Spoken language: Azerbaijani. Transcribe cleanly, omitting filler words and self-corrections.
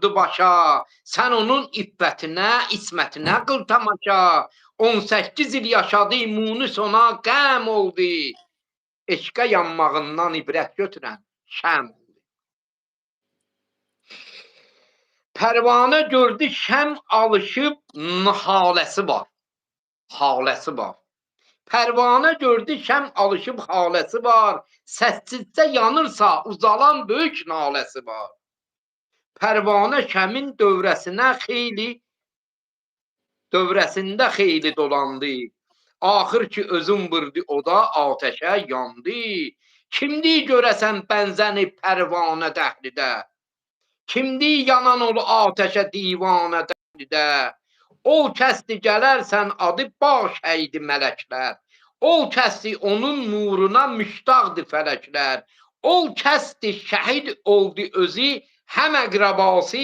vurdu başa, sən onun iffətinə, ismətinə qıl tamaşa. 18 il yaşadı, Munis ona qəm oldu. Eşqə yanmağından ibrət götürən şəm oldu. Pərvanə gördü şəm alışıb, haləsi var. Haləsi var. Pərvanə gördü şəm alışıb, haləsi var. Səssizcə yanırsa, uzalan böyük naləsi var. Pərvanə şəmin dövrəsində xeyli dolandı. Axır ki, özün vurdu, o da atəşə yandı. Kimdi görəsən bənzəni pərvanə dəhlidə? Kimdi yanan ol atəşə divanə dəhlidə? Ol kəsdi gələrsən adı baş əydi mələklər. Ol kəsdi onun nuruna müştaqdı fələklər. Ol kəsdi şəhid oldu özü həm əqrabası.